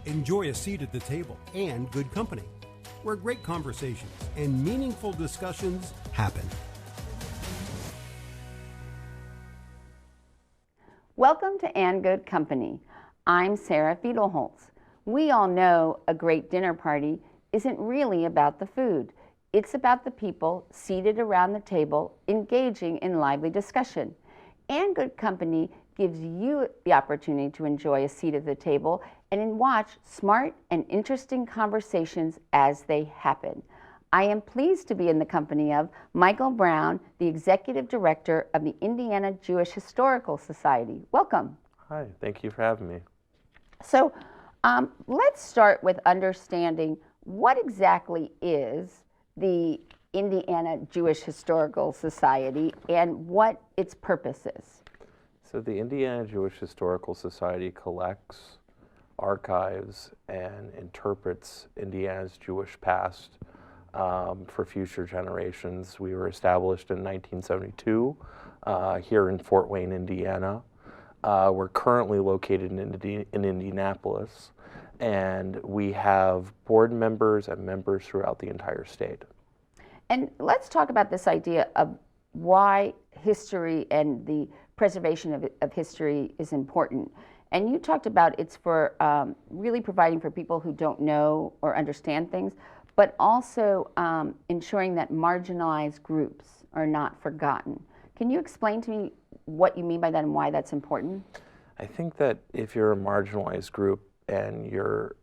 Enjoy a seat at the table and good company, where great conversations and meaningful discussions happen. Welcome to And Good Company. I'm Sarah Fiedelholtz. We all know a great dinner party isn't really about the food. It's about the people seated around the table engaging in lively discussion. And Good Company gives you the opportunity to enjoy a seat at the table and watch smart and interesting conversations as they happen. I am pleased to be in the company of Michael Brown, the Executive Director of the Indiana Jewish Historical Society. Welcome. Hi, thank you for having me. So let's start with understanding what exactly is the Indiana Jewish Historical Society and what its purpose is. So the Indiana Jewish Historical Society collects, archives, and interprets Indiana's Jewish past for future generations. We were established in 1972 here in Fort Wayne, Indiana. We're currently located in Indianapolis, and we have board members and members throughout the entire state. And let's talk about this idea of why history and the preservation of history is important. And you talked about it's for really providing for people who don't know or understand things, but also ensuring that marginalized groups are not forgotten. Can you explain to me what you mean by that and why that's important? I think that if you're a marginalized group and your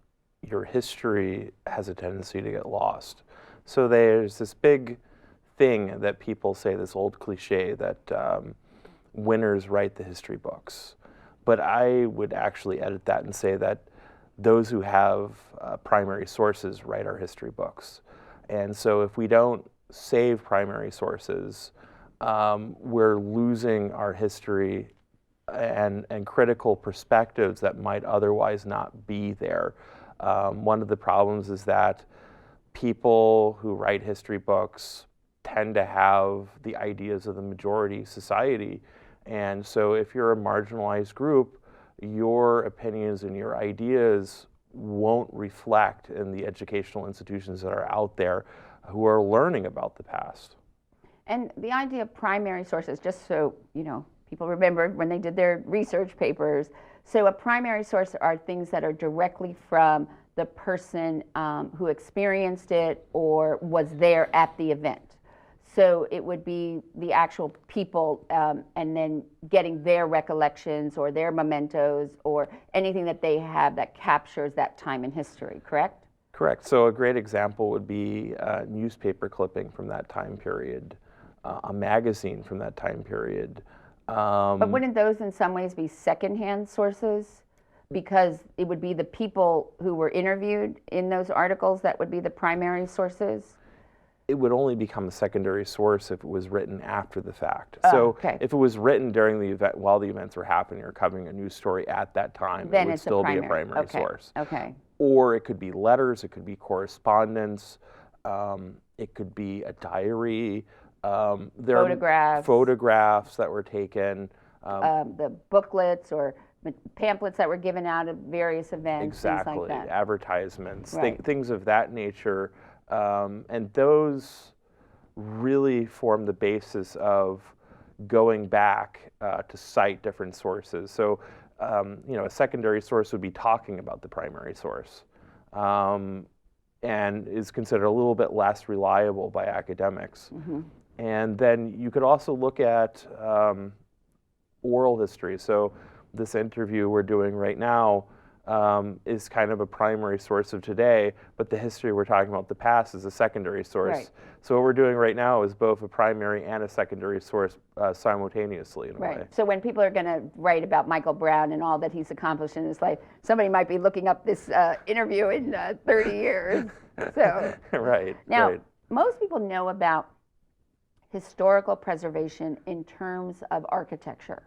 history has a tendency to get lost. So there's this big thing that people say, this old cliche that winners write the history books. But I would actually edit that and say that those who have primary sources write our history books. And so if we don't save primary sources, we're losing our history and critical perspectives that might otherwise not be there. One of the problems is that people who write history books tend to have the ideas of the majority society. And so if you're a marginalized group, your opinions and your ideas won't reflect in the educational institutions that are out there who are learning about the past. And the idea of primary sources, just so people remember when they did their research papers, so a primary source are things that are directly from the person who experienced it or was there at the event. So it would be the actual people and then getting their recollections or their mementos or anything that they have that captures that time in history, correct? Correct. So a great example would be a newspaper clipping from that time period, a magazine from that time period. But wouldn't those in some ways be secondhand sources? Because it would be the people who were interviewed in those articles that would be the primary sources? It would only become a secondary source if it was written after the fact. Okay. If it was written during the event, while the events were happening, or covering a news story at that time, then it would still be a primary source. Okay. Or it could be letters, it could be correspondence, it could be a diary. There Photographs. are photographs that were taken. The booklets or pamphlets that were given out at various events, exactly, things like that. Advertisements, Right. Things of that nature. And those really form the basis of going back to cite different sources. So, a secondary source would be talking about the primary source and is considered a little bit less reliable by academics. Mm-hmm. And then you could also look at oral history. So this interview we're doing right now is kind of a primary source of today, but the history we're talking about, the past, is a secondary source. Right. So what we're doing right now is both a primary and a secondary source simultaneously in a way. So when people are going to write about Michael Brown and all that he's accomplished in his life, somebody might be looking up this interview in 30 years. So Right. Now, right. most people know about historical preservation in terms of architecture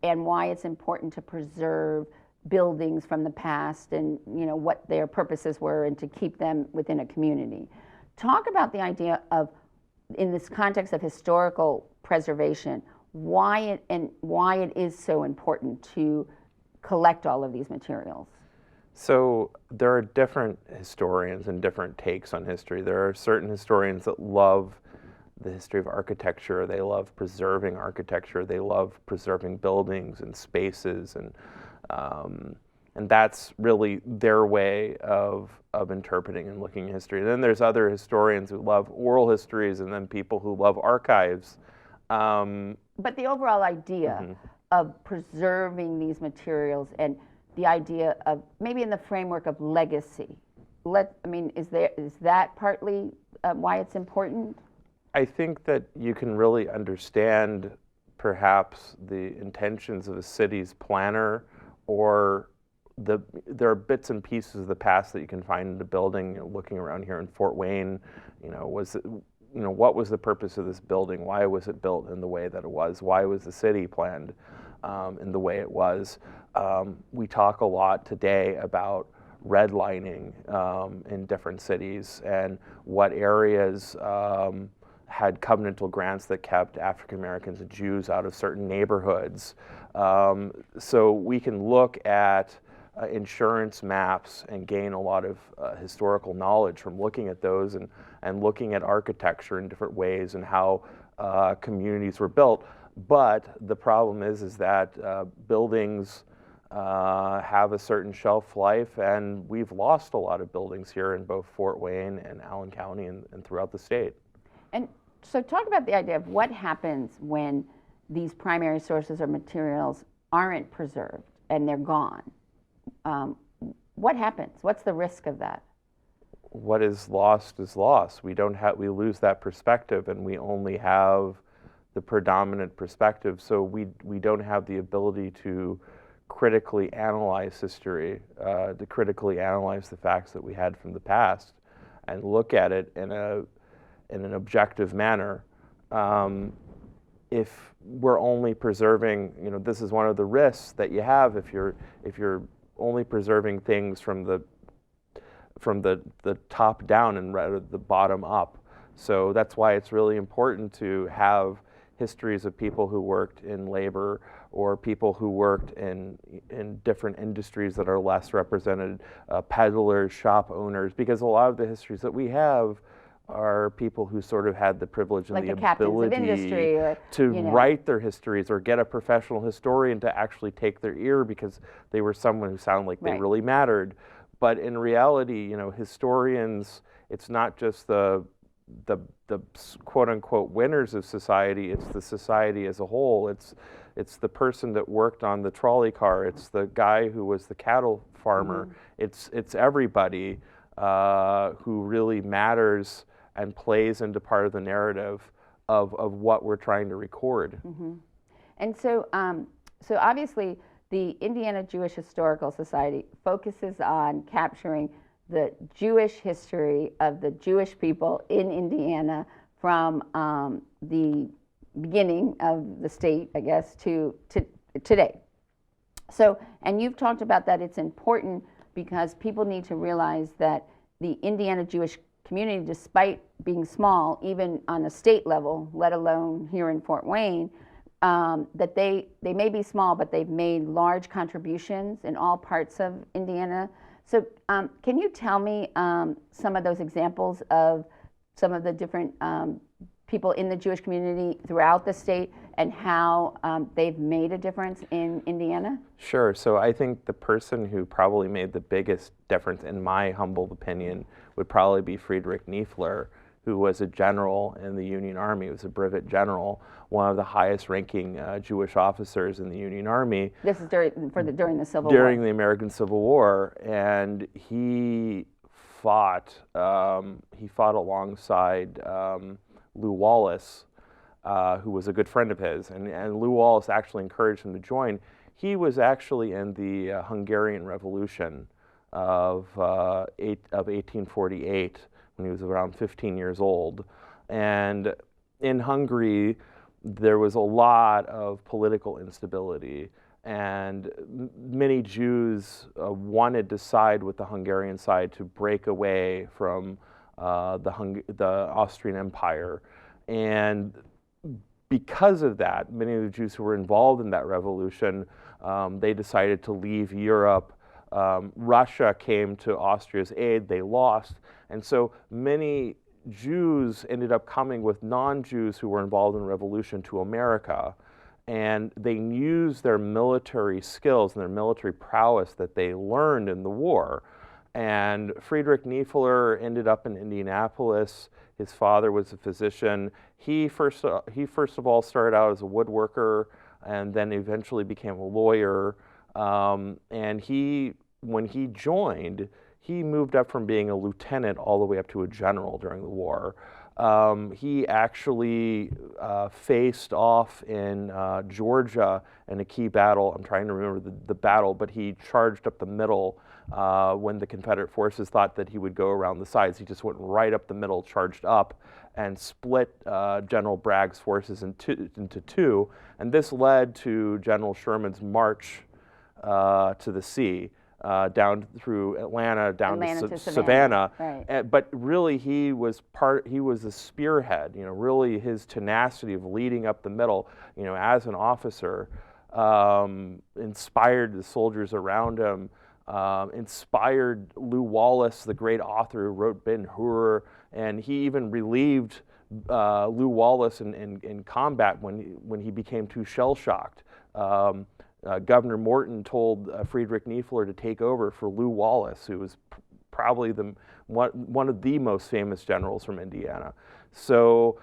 and why it's important to preserve buildings from the past and what their purposes were and to keep them within a community. Talk about the idea of, in this context of historical preservation, why it is so important to collect all of these materials. So there are different historians and different takes on history. There are certain historians that love the history of architecture. They love preserving architecture. They love preserving buildings and spaces, and that's really their way of interpreting and looking at history. And then there's other historians who love oral histories, and then people who love archives. But the overall idea of preserving these materials and the idea of maybe in the framework of legacy, is that partly why it's important? I think that you can really understand perhaps the intentions of a city's planner, or there are bits and pieces of the past that you can find in the building. Looking around here in Fort Wayne, what was the purpose of this building? Why was it built in the way that it was? Why was the city planned in the way it was? We talk a lot today about redlining in different cities and what areas had covenantal grants that kept African Americans and Jews out of certain neighborhoods. So we can look at insurance maps and gain a lot of historical knowledge from looking at those and looking at architecture in different ways and how communities were built. But the problem is that buildings have a certain shelf life, and we've lost a lot of buildings here in both Fort Wayne and Allen County and throughout the state. And so talk about the idea of what happens when these primary sources or materials aren't preserved and they're gone. What happens? What's the risk of that? What is lost. We lose that perspective, and we only have the predominant perspective. So we don't have the ability to critically analyze history, to critically analyze the facts that we had from the past, and look at it in an objective manner. If we're only preserving, this is one of the risks that you have if you're only preserving things from the top down and rather the bottom up. So that's why it's really important to have histories of people who worked in labor or people who worked in different industries that are less represented, peddlers, shop owners, because a lot of the histories that we have are people who sort of had the privilege and like the captains ability of industry to write their histories or get a professional historian to actually take their ear because they were someone who sounded like they really mattered. But in reality, historians, it's not just the quote unquote winners of society, it's the society as a whole. It's the person that worked on the trolley car, it's the guy who was the cattle farmer, it's everybody who really matters and plays into part of the narrative of what we're trying to record. And so obviously the Indiana Jewish Historical Society focuses on capturing the Jewish history of the Jewish people in Indiana from the beginning of the state, I guess, to today. So, and you've talked about that it's important because people need to realize that the Indiana Jewish community, despite being small, even on a state level, let alone here in Fort Wayne, that they may be small, but they've made large contributions in all parts of Indiana. So can you tell me some of those examples of some of the different people in the Jewish community throughout the state and how they've made a difference in Indiana? Sure. So I think the person who probably made the biggest difference, in my humble opinion, would probably be Friedrich Niefler, who was a general in the Union Army. He was a brevet general, one of the highest-ranking Jewish officers in the Union Army. This is during the Civil War. During the American Civil War, and he fought alongside Lew Wallace, who was a good friend of his, and Lew Wallace actually encouraged him to join. He was actually in the Hungarian Revolution of 1848 when he was around 15 years old. And in Hungary, there was a lot of political instability, and many Jews wanted to side with the Hungarian side to break away from the Austrian Empire. And because of that, many of the Jews who were involved in that revolution, they decided to leave Europe Russia came to Austria's aid, they lost, and so many Jews ended up coming with non-Jews who were involved in the revolution to America, and they used their military skills and their military prowess that they learned in the war. And Friedrich Niefler ended up in Indianapolis. His father was a physician. He first of all started out as a woodworker and then eventually became a lawyer. And when he joined, he moved up from being a lieutenant all the way up to a general during the war. He actually faced off in Georgia in a key battle. I'm trying to remember the battle, but he charged up the middle when the Confederate forces thought that he would go around the sides. He just went right up the middle, charged up, and split General Bragg's forces into two. And this led to General Sherman's march to the sea. Down through Atlanta, down to Savannah. Right. But really, he was a spearhead. Really his tenacity of leading up the middle, as an officer, inspired the soldiers around him, inspired Lew Wallace, the great author who wrote Ben-Hur, and he even relieved Lew Wallace in combat when he became too shell-shocked. Governor Morton told Friedrich Niefler to take over for Lew Wallace, who was probably one of the most famous generals from Indiana. So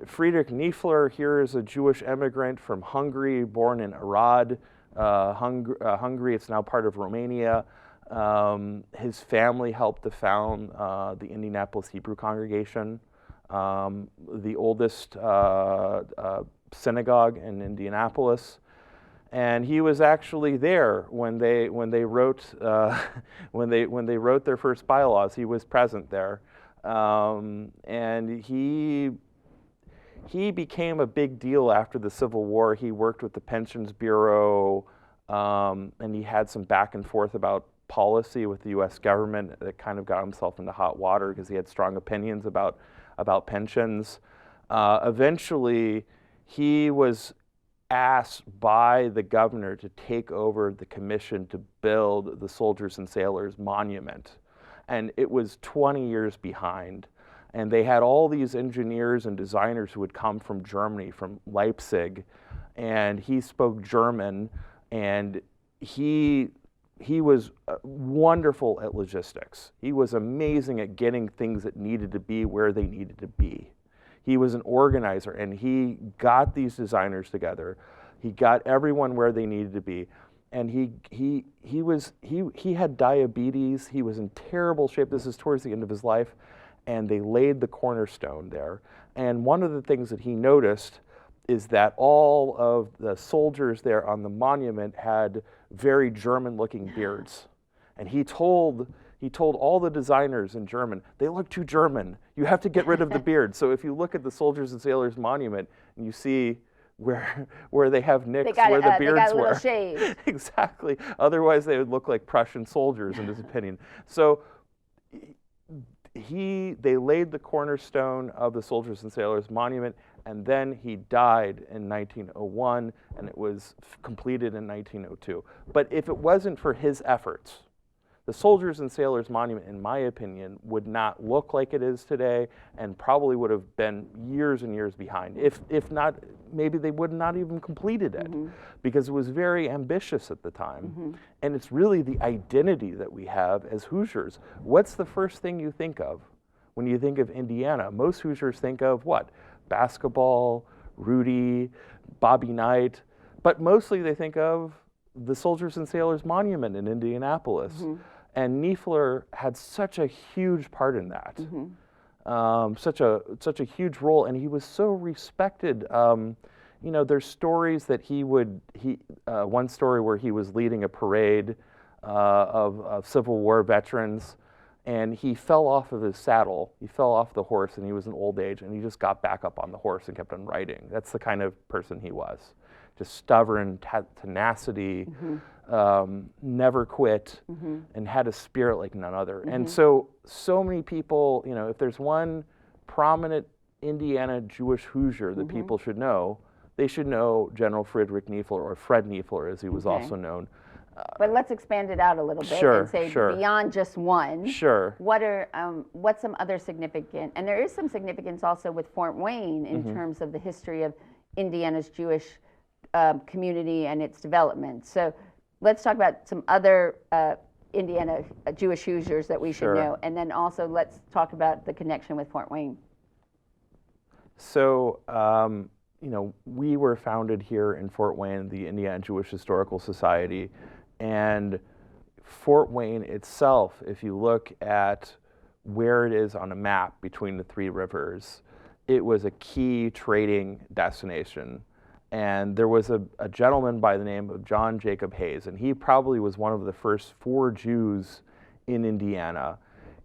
Friedrich Niefler here is a Jewish immigrant from Hungary, born in Arad, Hungary. It's now part of Romania. His family helped to found the Indianapolis Hebrew congregation, the oldest synagogue in Indianapolis. And he was actually there when they wrote when they wrote their first bylaws. He was present there, and he became a big deal after the Civil War. He worked with the Pensions Bureau, and he had some back and forth about policy with the U.S. government that kind of got himself into hot water because he had strong opinions about pensions. Eventually, he was asked by the governor to take over the commission to build the Soldiers and Sailors Monument. And it was 20 years behind. And they had all these engineers and designers who had come from Germany, from Leipzig, and he spoke German, and he was wonderful at logistics. He was amazing at getting things that needed to be where they needed to be. He was an organizer, and he got these designers together. He got everyone where they needed to be, and he had diabetes. He was in terrible shape. This is towards the end of his life, and they laid the cornerstone there. And one of the things that he noticed is that all of the soldiers there on the monument had very German-looking beards, and he told all the designers in German, they look too German. You have to get rid of the beard. So if you look at the Soldiers and Sailors Monument and you see where they have nicks where the beards they got a were. little shave. Exactly. Otherwise they would look like Prussian soldiers in his opinion. So they laid the cornerstone of the Soldiers and Sailors Monument, and then he died in 1901, and it was completed in 1902. But if it wasn't for his efforts, the Soldiers and Sailors Monument, in my opinion, would not look like it is today, and probably would have been years and years behind. If not, maybe they would not even completed it, because it was very ambitious at the time. And it's really the identity that we have as Hoosiers. What's the first thing you think of when you think of Indiana? Most Hoosiers think of what? Basketball, Rudy, Bobby Knight, but mostly they think of the Soldiers and Sailors Monument in Indianapolis. And Niefler had such a huge part in that, such a huge role, and he was so respected. There's stories that one story where he was leading a parade of Civil War veterans, and he fell off of his saddle. He fell off the horse, and he was in old age, and he just got back up on the horse and kept on riding. That's the kind of person he was. Just stubborn, tenacity, never quit, and had a spirit like none other. And so many people, if there's one prominent Indiana Jewish Hoosier that people should know, they should know General Friedrich Niefler, or Fred Niefler as he was also known. But let's expand it out a little bit Sure, and say sure. beyond just one. Sure. What's some other significant, and there is some significance also with Fort Wayne in terms of the history of Indiana's Jewish community and its development. So let's talk about some other Indiana Jewish Hoosiers that we should Sure. know, and then also let's talk about the connection with Fort Wayne. So, we were founded here in Fort Wayne, the Indiana Jewish Historical Society, and Fort Wayne itself, if you look at where it is on a map between the three rivers, it was a key trading destination. And there was a gentleman by the name of John Jacob Hayes, and he probably was one of the first 4 Jews in Indiana.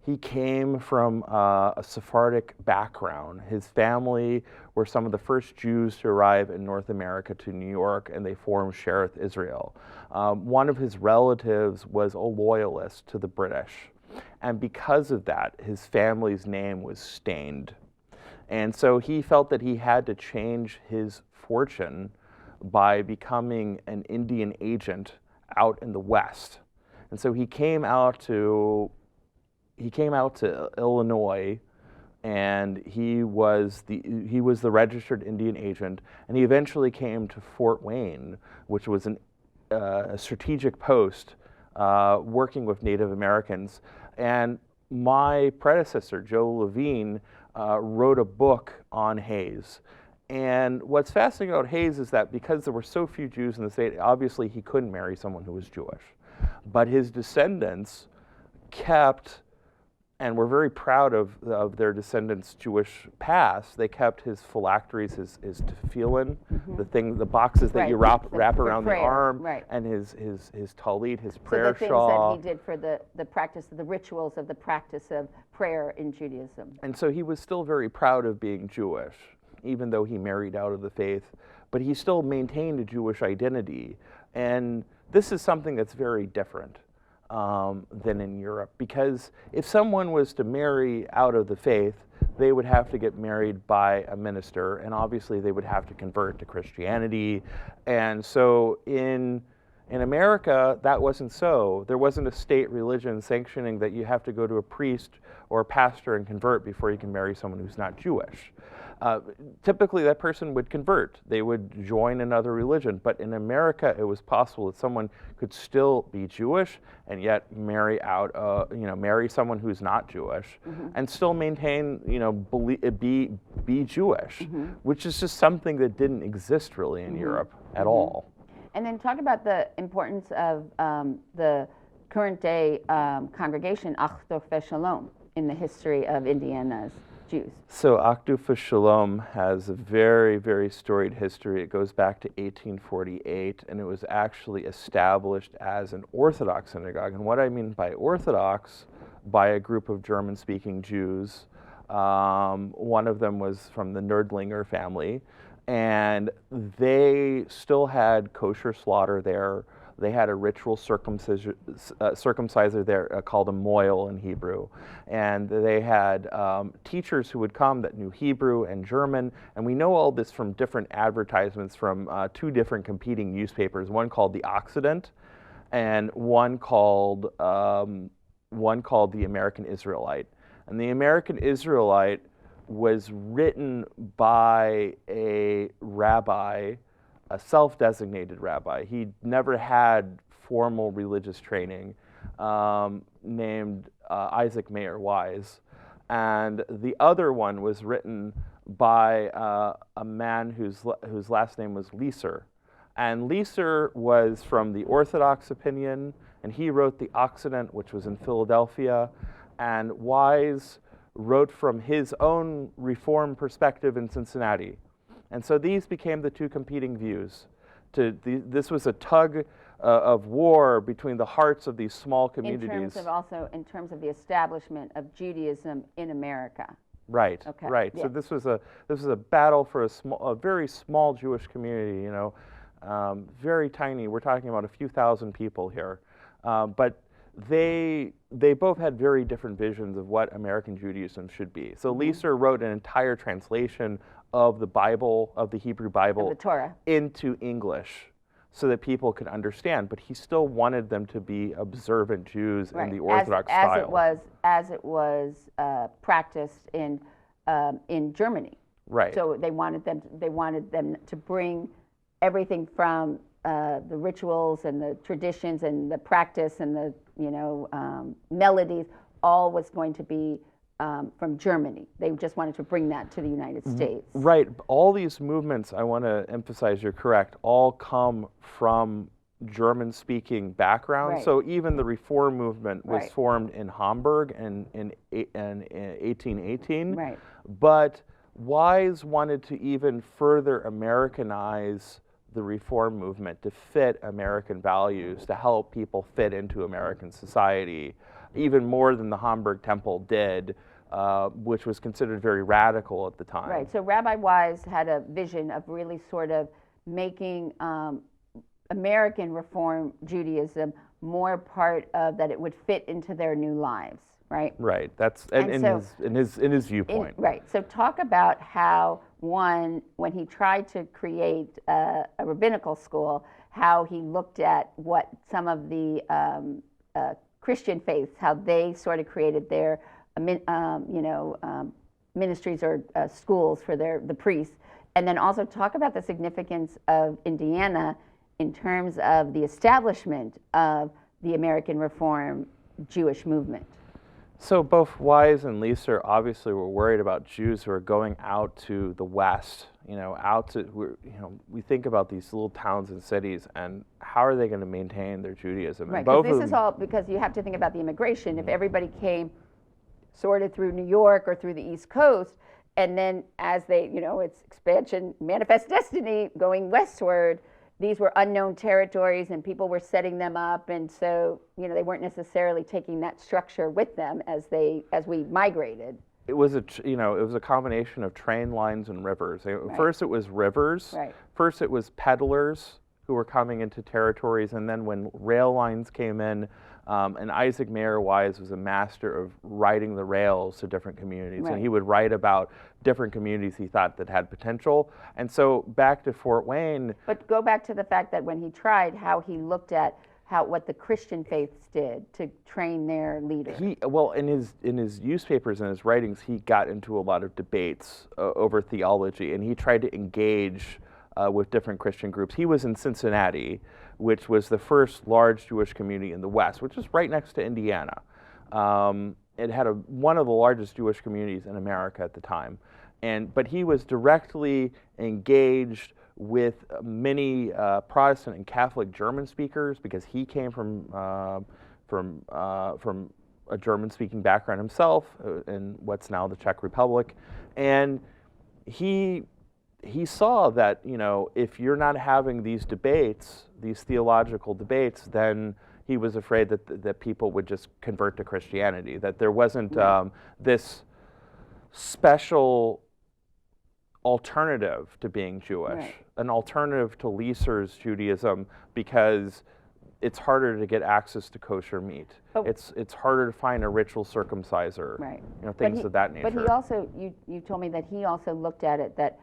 He came from a Sephardic background. His family were some of the first Jews to arrive in North America to New York, and they formed Shereth Israel. One of his relatives was a loyalist to the British, and because of that, his family's name was stained. And so he felt that he had to change his fortune by becoming an Indian agent out in the West. And so he came out to Illinois, and he was the registered Indian agent, and he eventually came to Fort Wayne, which was a strategic post working with Native Americans. And my predecessor, Joe Levine, wrote a book on Hayes. And what's fascinating about Hayes is that because there were so few Jews in the state, obviously he couldn't marry someone who was Jewish. But his descendants kept, and we're very proud of their descendants' Jewish past, they kept his phylacteries, his tefillin, the boxes that Right, you wrap the around the prayer, arm, right. and his talit, his So prayer the things shawl. that he did for the practice, the rituals of the practice of prayer in Judaism. And so he was still very proud of being Jewish, even though he married out of the faith, but he still maintained a Jewish identity. And this is something that's very different than in Europe, because if someone was to marry out of the faith, they would have to get married by a minister, and obviously they would have to convert to Christianity. And so in America, that wasn't so. There wasn't a state religion sanctioning that you have to go to a priest or a pastor and convert before you can marry someone who's not Jewish. Typically, that person would convert. They would join another religion. But in America, it was possible that someone could still be Jewish and yet marry someone who's not Jewish, and still maintain, be Jewish, which is just something that didn't exist really in Europe at all. And then talk about the importance of the current day congregation, Achduf Shalom, in the history of Indiana's Jews. So Achduf Shalom has a very, very storied history. It goes back to 1848, and it was actually established as an Orthodox synagogue. And what I mean by Orthodox, by a group of German-speaking Jews. One of them was from the Nerdlinger family, and they still had kosher slaughter there. They had a ritual circumciser there called a moil in Hebrew. And they had teachers who would come that knew Hebrew and German. And we know all this from different advertisements from 2 different competing newspapers, one called The Occident and one called The American Israelite. And The American Israelite was written by a rabbi, a self-designated rabbi. He never had formal religious training, named Isaac Mayer Wise. And the other one was written by a man whose last name was Leeser. And Leeser was from the Orthodox opinion, and he wrote The Occident, which was in Philadelphia. And Wise wrote from his own Reform perspective in Cincinnati. And so these became the 2 competing views. This was a tug of war between the hearts of these small communities. In terms of the establishment of Judaism in America. Right. Okay. Right. Yeah. So this was a battle for a very small Jewish community. Very tiny. We're talking about a few thousand people here, but they both had very different visions of what American Judaism should be. So Leeser wrote an entire translation of the Bible, of the Hebrew Bible, Of the Torah. into English. so that people could understand, but he still wanted them to be observant Jews in the Right. Orthodox as style. as it was practiced in Germany. Right. So they wanted them to bring everything from the rituals and the traditions and the practice and the melodies. All was going to be from Germany. They just wanted to bring that to the United States. Right. All these movements, I want to emphasize, you're correct, all come from German-speaking backgrounds. Right. So even the Reform movement was Right. formed in Hamburg in 1818. Right. But Wise wanted to even further Americanize the Reform movement to fit American values, to help people fit into American society, even more than the Hamburg Temple did, which was considered very radical at the time. Right. So Rabbi Wise had a vision of really sort of making American Reform Judaism more part of that. It would fit into their new lives. Right. Right. That's And in so- his viewpoint. Right. So talk about how when he tried to create a rabbinical school, how he looked at what some of the Christian faiths, how they sort of created their ministries or schools for the priests, and then also talk about the significance of Indiana in terms of the establishment of the American Reform Jewish movement. So both Wise and Leeser obviously were worried about Jews who are going out to the West, we think about these little towns and cities, and how are they going to maintain their Judaism? Right, And both because of this is them, all, because you have to think about the immigration. If everybody came sorted through New York or through the East Coast, and then as they, it's expansion, manifest destiny, going westward, these were unknown territories and people were setting them up, and so they weren't necessarily taking that structure with them as we migrated. it was a combination of train lines and rivers. First it was rivers. Right. First it was peddlers who were coming into territories, and then when rail lines came in, and Isaac Mayer Wise was a master of writing the rails to different communities, Right. and he would write about different communities he thought that had potential. And so back to Fort Wayne. But go back to the fact that when he tried, how he looked at what the Christian faiths did to train their leaders. In his newspapers and his writings, he got into a lot of debates over theology, and he tried to engage with different Christian groups. He was in Cincinnati, which was the first large Jewish community in the West, which is right next to Indiana. It had one of the largest Jewish communities in America at the time, but he was directly engaged with many Protestant and Catholic German speakers, because he came from a German-speaking background himself in what's now the Czech Republic, and he saw that if you're not having these debates, these theological debates, then he was afraid that people would just convert to Christianity, that there wasn't this special alternative to being Jewish, Right. an alternative to Leeser's Judaism, because it's harder to get access to kosher meat. But- It's harder to find a ritual circumciser, Right. things of that nature. But he also, you told me that he also looked at it that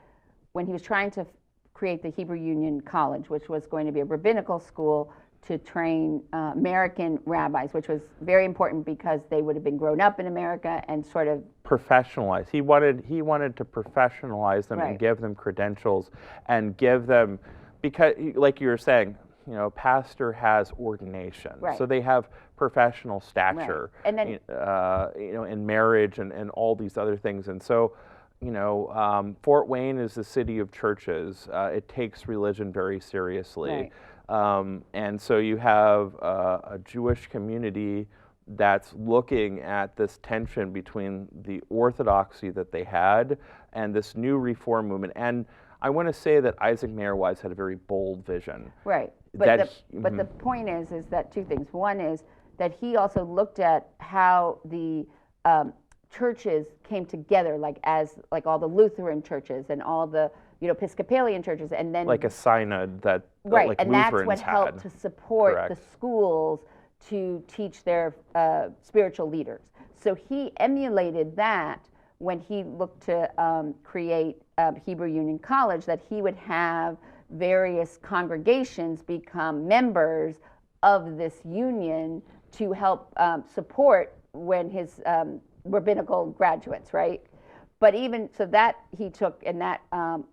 when he was trying to create the Hebrew Union College, which was going to be a rabbinical school to train American rabbis, which was very important because they would have been grown up in America and sort of Professionalize. He wanted to professionalize them and Right. give them credentials and give them, because like you were saying, pastor has ordination, Right. so they have professional stature, And then- in marriage and all these other things, and so. Fort Wayne is a city of churches. It takes religion very seriously. And so you have a Jewish community that's looking at this tension between the orthodoxy that they had and this new reform movement. And I want to say that Isaac Mayer Wise had a very bold vision. Right. But the point is that two things. One is that he also looked at how the churches came together, like all the Lutheran churches and all the Episcopalian churches, and then Like a synod that right, like and Lutherans that's what helped had. to support Correct. the schools to teach their spiritual leaders. So he emulated that when he looked to create Hebrew Union College, that he would have various congregations become members of this union to help support when his rabbinical graduates, right? But even so, that he took in that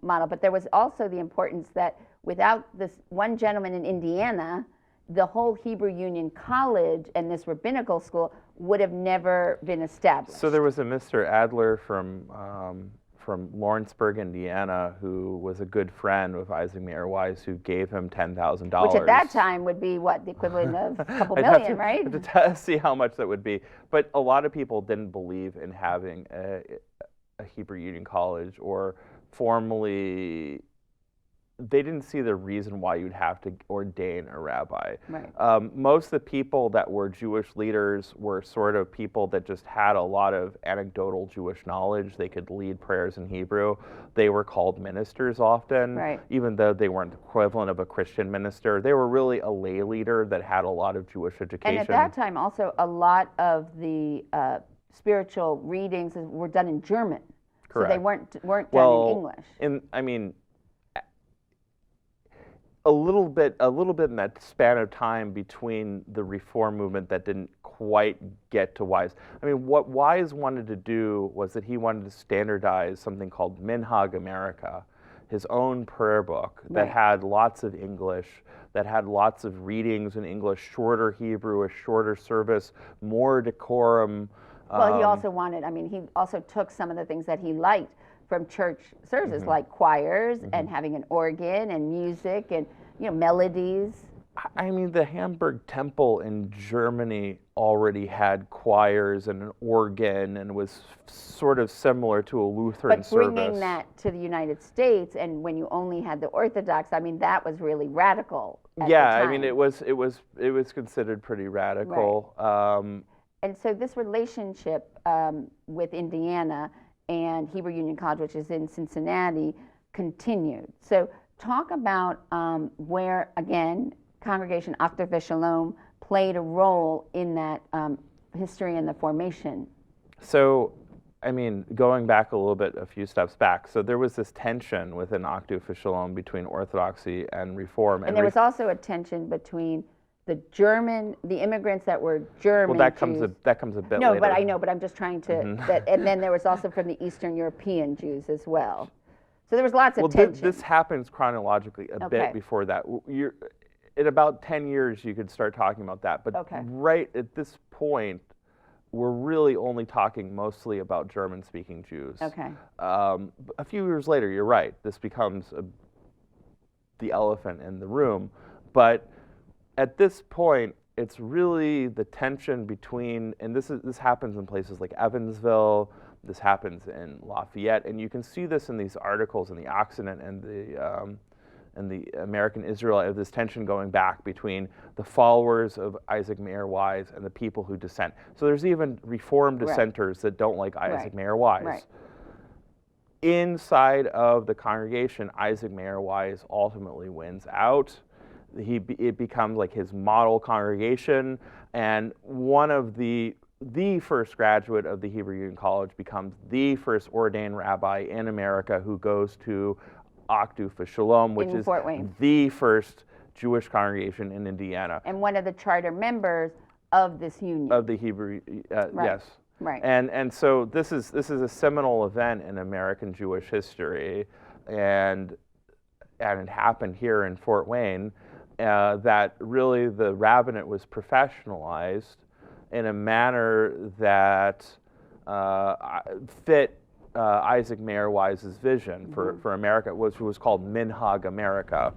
model. But there was also the importance that without this one gentleman in Indiana, the whole Hebrew Union College and this rabbinical school would have never been established. So there was a Mr. Adler from Lawrenceburg, Indiana, who was a good friend of Isaac Mayer Wise, who gave him $10,000. Which at that time would be what, the equivalent of a couple I'd million, have to, right? I'd have to see how much that would be. But a lot of people didn't believe in having a Hebrew Union College, or formally, they didn't see the reason why you'd have to ordain a rabbi. Right. Most of the people that were Jewish leaders were sort of people that just had a lot of anecdotal Jewish knowledge. They could lead prayers in Hebrew. They were called ministers often, Right. even though they weren't the equivalent of a Christian minister. They were really a lay leader that had a lot of Jewish education. And at that time, also, a lot of the spiritual readings were done in German. Correct. So they weren't done in English. I mean, a little bit in that span of time between the Reform movement that didn't quite get to Wise. I mean, what Wise wanted to do was that he wanted to standardize something called Minhag America, his own prayer book that Right. had lots of English, that had lots of readings in English, shorter Hebrew, a shorter service, more decorum. Well, he also wanted, I mean, he also took some of the things that he liked from church services, like choirs and having an organ and music and, melodies. I mean, the Hamburg Temple in Germany already had choirs and an organ and was sort of similar to a Lutheran But service. bringing that to the United States, and when you only had the Orthodox, I mean, that was really radical at the Yeah, time. I mean, it was considered pretty radical. And so this relationship with Indiana and Hebrew Union College, which is in Cincinnati, continued. So talk about where, again, Congregation Achdei V'Shalom played a role in that history and the formation. So, I mean, going back a few steps back, so there was this tension within Achdei V'Shalom between Orthodoxy and Reform. And there was also a tension between the immigrants that were German Well, that Jews. comes a bit No, later. but I know, but I'm just trying to, and then there was also from the Eastern European Jews as well. So there was lots of tension. This happens chronologically a bit before that. In about 10 years, you could start talking about that. But right at this point, we're really only talking mostly about German-speaking Jews. Okay. A few years later, you're right, this becomes the elephant in the room. But at this point, it's really the tension between, and this happens in places like Evansville, this happens in Lafayette, and you can see this in these articles in the Occident and the American Israelite, of this tension going back between the followers of Isaac Mayer Wise and the people who dissent. So there's even Reform dissenters that don't like Isaac Mayer Wise. Right. Inside of the congregation, Isaac Mayer Wise ultimately wins out. It becomes like his model congregation, and one of the first graduate of the Hebrew Union College becomes the first ordained rabbi in America who goes to Achdei V'Shalom, which is Fort Wayne. the first Jewish congregation in Indiana. And one of the charter members of this union. Of the Hebrew, yes. Right. And so this is a seminal event in American Jewish history, and it happened here in Fort Wayne. That really the rabbinate was professionalized in a manner that fit Isaac Mayer Wise's vision for America, which was called Minhag America,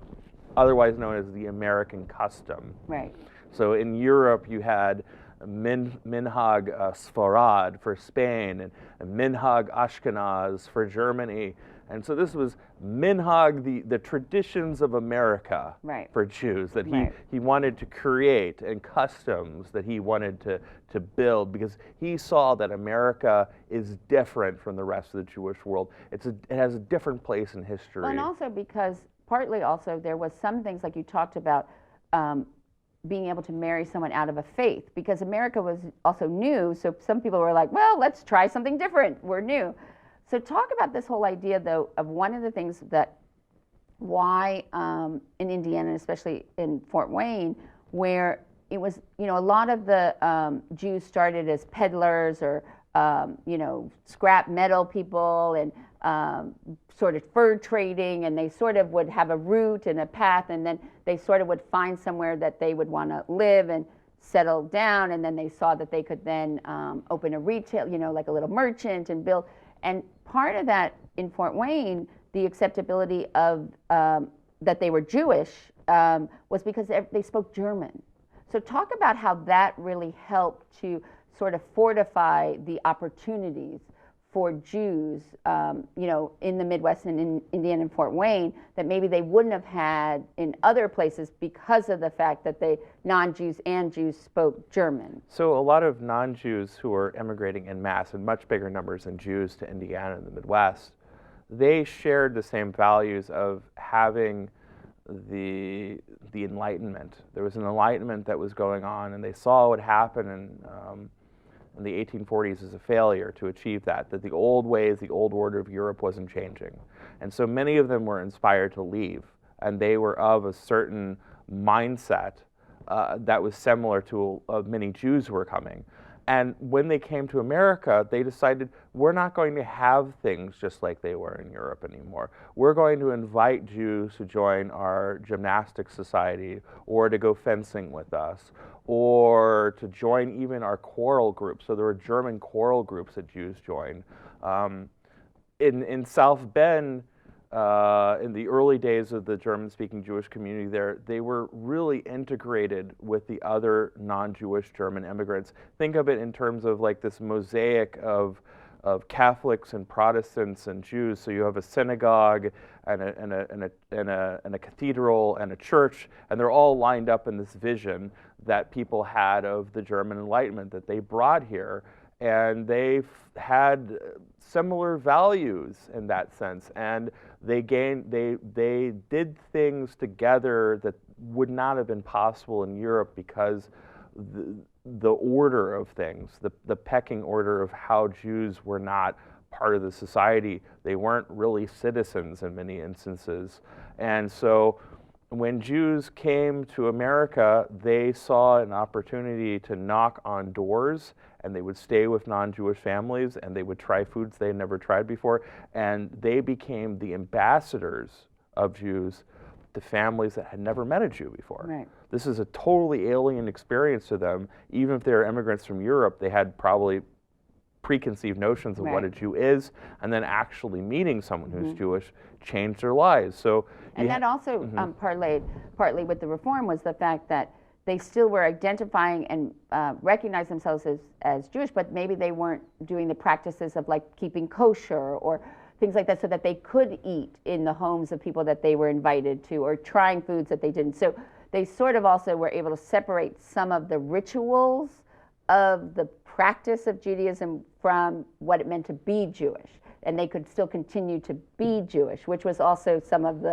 otherwise known as the American custom. Right. So in Europe, you had Minhag Sfarad for Spain, and Minhag Ashkenaz for Germany. And so this was Minhag, the traditions of America for Jews that he wanted to create, and customs that he wanted to build, because he saw that America is different from the rest of the Jewish world. It has a different place in history. Well, and also because, partly also, there was some things like you talked about, being able to marry someone out of a faith, because America was also new, so some people were like, well, let's try something different, we're new. So talk about this whole idea, though, of one of the things that why in Indiana, especially in Fort Wayne, where it was, a lot of the Jews started as peddlers or, scrap metal people and sort of fur trading, and they sort of would have a route and a path, and then they sort of would find somewhere that they would want to live and settle down, and then they saw that they could then open a retail, like a little merchant and build. And part of that in Fort Wayne, the acceptability of that they were Jewish was because they spoke German. So talk about how that really helped to sort of fortify the opportunities for Jews, in the Midwest and in Indiana and Fort Wayne that maybe they wouldn't have had in other places because of the fact that they non-Jews and Jews spoke German. So a lot of non-Jews who were emigrating en masse in much bigger numbers than Jews to Indiana and the Midwest, they shared the same values of having the Enlightenment. There was an Enlightenment that was going on, and they saw what happened in the 1840s as a failure to achieve that the old ways, the old order of Europe wasn't changing. And so many of them were inspired to leave, and they were of a certain mindset that was similar to many Jews who were coming. And when they came to America, they decided, we're not going to have things just like they were in Europe anymore. We're going to invite Jews to join our gymnastics society, or to go fencing with us, or to join even our choral groups. So there were German choral groups that Jews joined. In South Bend, in the early days of the German-speaking Jewish community there, they were really integrated with the other non-Jewish German immigrants. Think of it in terms of like this mosaic of Catholics and Protestants and Jews. So you have a synagogue and a cathedral and a church, and they're all lined up in this vision that people had of the German Enlightenment that they brought here. And they've had similar values in that sense, and they did things together that would not have been possible in Europe because the order of things, the pecking order of how Jews were not part of the society. They weren't really citizens in many instances. And so when Jews came to America, they saw an opportunity to knock on doors, and they would stay with non-Jewish families, and they would try foods they had never tried before, and they became the ambassadors of Jews to families that had never met a Jew before. Right. This is a totally alien experience to them. Even if they're immigrants from Europe, they had probably preconceived notions of what a Jew is, and then actually meeting someone who's Jewish changed their lives. So, and that also parlayed partly with the reform was the fact that they still were identifying and recognized themselves as Jewish, but maybe they weren't doing the practices of like keeping kosher or things like that, so that they could eat in the homes of people that they were invited to, or trying foods that they didn't. So they sort of also were able to separate some of the rituals of the practice of Judaism from what it meant to be Jewish, and they could still continue to be Jewish, which was also some of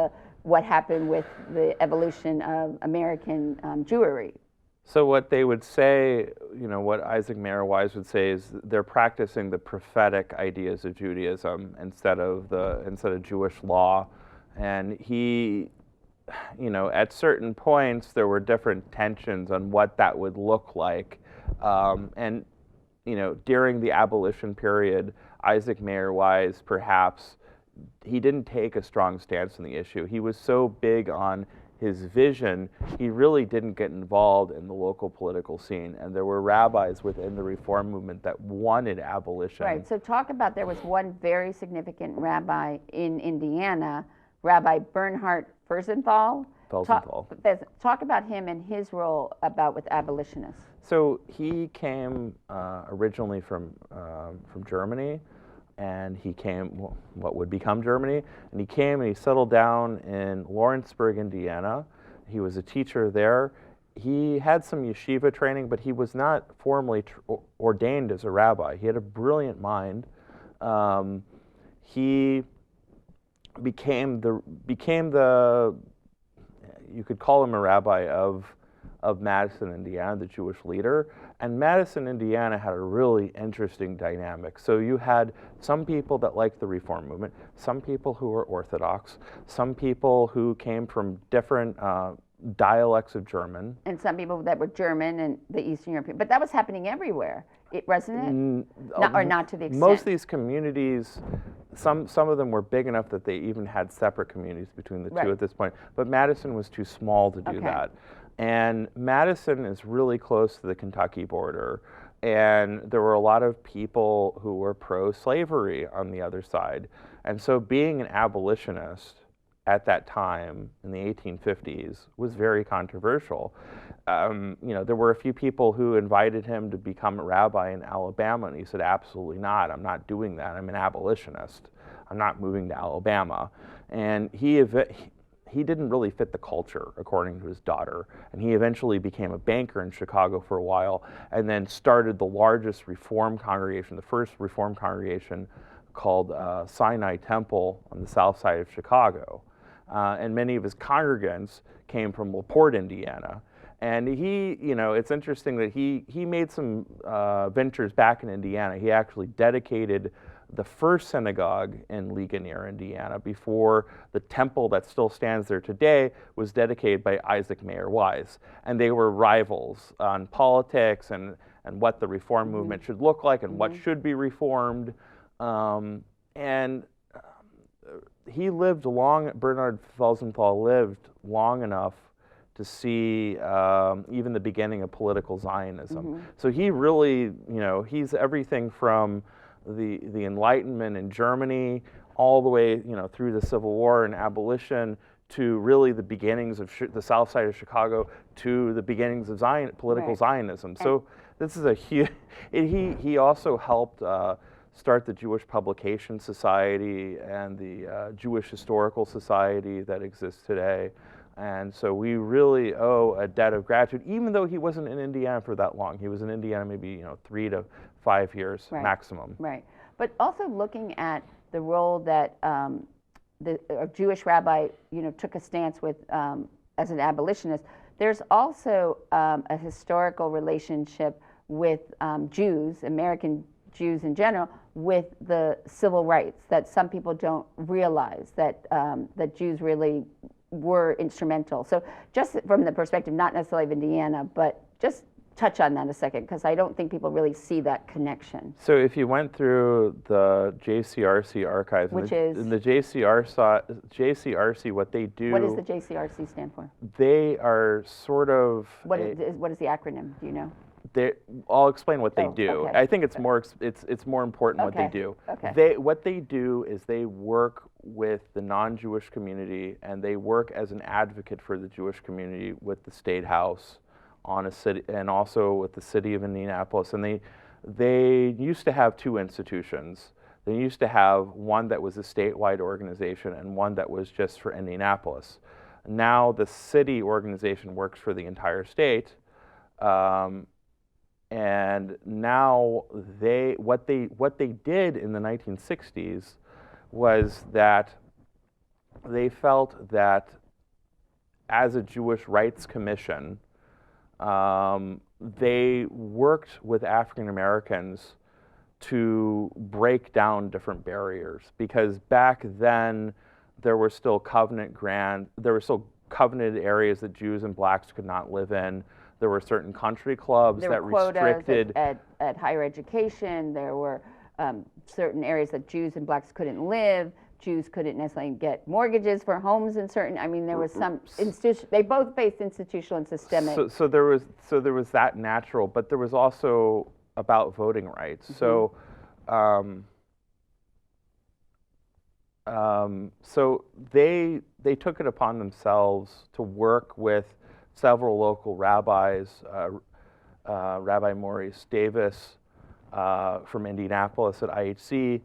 what happened with the evolution of American Jewry. So what they would say, what Isaac Mayer Wise would say is they're practicing the prophetic ideas of Judaism instead of Jewish law, and he, at certain points there were different tensions on what that would look like, and during the abolition period, Isaac Mayer Wise perhaps he didn't take a strong stance on the issue. He was so big on his vision, he really didn't get involved in the local political scene. And there were rabbis within the reform movement that wanted abolition. Right, so talk about, there was one very significant rabbi in Indiana, Rabbi Bernhard Felsenthal. Talk about him and his role with abolitionists. So he came originally from Germany, and he came, what would become Germany, and he came and he settled down in Lawrenceburg, Indiana. He was a teacher there. He had some yeshiva training, but he was not formally ordained as a rabbi. He had a brilliant mind. He became the, you could call him a rabbi of of Madison, Indiana, the Jewish leader. And Madison, Indiana had a really interesting dynamic. So you had some people that liked the Reform movement, some people who were Orthodox, some people who came from different dialects of German. And some people that were German and the Eastern European, but that was happening everywhere, wasn't it? Or not to the extent. Most of these communities, some of them were big enough that they even had separate communities between the two at this point. But Madison was too small to do that. And Madison is really close to the Kentucky border. And there were a lot of people who were pro-slavery on the other side. And so being an abolitionist at that time in the 1850s was very controversial. There were a few people who invited him to become a rabbi in Alabama, and he said, absolutely not, I'm not doing that, I'm an abolitionist. I'm not moving to Alabama. And he didn't really fit the culture, according to his daughter, and he eventually became a banker in Chicago for a while, and then started the largest Reform congregation, the first Reform congregation called Sinai Temple on the south side of Chicago. And many of his congregants came from LaPorte, Indiana. And it's interesting that he made some ventures back in Indiana. He actually dedicated the first synagogue in Ligonier, Indiana, before the temple that still stands there today was dedicated by Isaac Mayer Wise. And they were rivals on politics and what the Reform movement should look like and what should be reformed. He lived long, Bernard Felsenthal lived long enough to see even the beginning of political Zionism. So he really, he's everything from the Enlightenment in Germany all the way, through the Civil War and abolition to really the beginnings of the south side of Chicago to the beginnings of political Zionism. So this is a huge, he also helped start the Jewish Publication Society and the Jewish Historical Society that exists today. And so we really owe a debt of gratitude, even though he wasn't in Indiana for that long. He was in Indiana maybe 3 to 5 years maximum. Right. But also looking at the role that a Jewish rabbi took a stance with as an abolitionist, there's also a historical relationship with Jews, American Jews in general, with the civil rights that some people don't realize that that Jews really were instrumental. So just from the perspective, not necessarily of Indiana, but just touch on that a second, because I don't think people really see that connection. So if you went through the JCRC archives, Which is? In the JCRC, what they do... What does the JCRC stand for? They are sort of... What is the acronym? Do you know? I'll explain what they do. Okay. I think it's more important what they do. Okay. What they do is they work with the non-Jewish community, and they work as an advocate for the Jewish community with the State House on a city, and also with the city of Indianapolis. And they used to have two institutions. They used to have one that was a statewide organization and one that was just for Indianapolis. Now the city organization works for the entire state. And now what they did in the 1960s was that they felt that as a Jewish Rights Commission, they worked with African Americans to break down different barriers, because back then there were still covenanted areas that Jews and blacks could not live in. There were certain country clubs that restricted at higher education. There were certain areas that Jews and blacks couldn't live. Jews couldn't necessarily get mortgages for homes in certain. I mean, there was some they both faced institutional and systemic. So there was that natural, but there was also about voting rights. So. So they took it upon themselves to work with several local rabbis, Rabbi Maurice Davis from Indianapolis at IHC,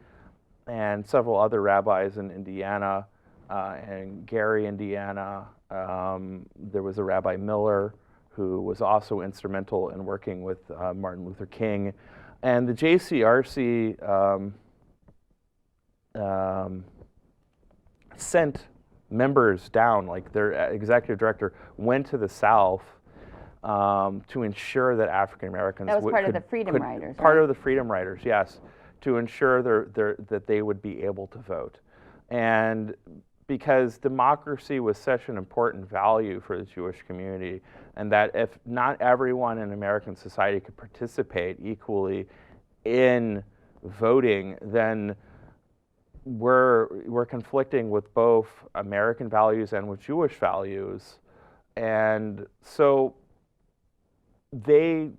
and several other rabbis in Indiana and Gary, Indiana. There was a Rabbi Miller who was also instrumental in working with Martin Luther King. And the JCRC sent members down, like their executive director went to the South to ensure that African Americans That was part of the Freedom Riders, part right? of the Freedom Riders, yes, to ensure that they would be able to vote, and because democracy was such an important value for the Jewish community, and that if not everyone in American society could participate equally in voting, then we're conflicting with both American values and with Jewish values, and so they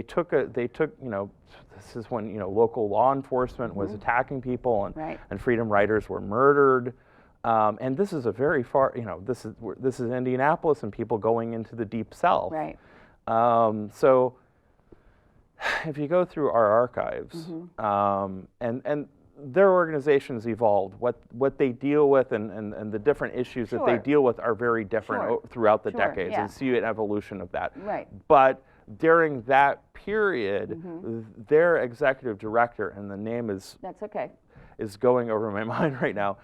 took this is when local law enforcement was attacking people, and Right. and freedom riders were murdered, and this is a very far this is Indianapolis and people going into the Deep South. Right. So if you go through our archives, and their organizations evolved. What they deal with and the different issues that they Sure. deal with are very different Sure. throughout the Sure, decades. yeah. And see an evolution of that. Right. But during that period, their executive director, and the name That's okay. is going over my mind right now,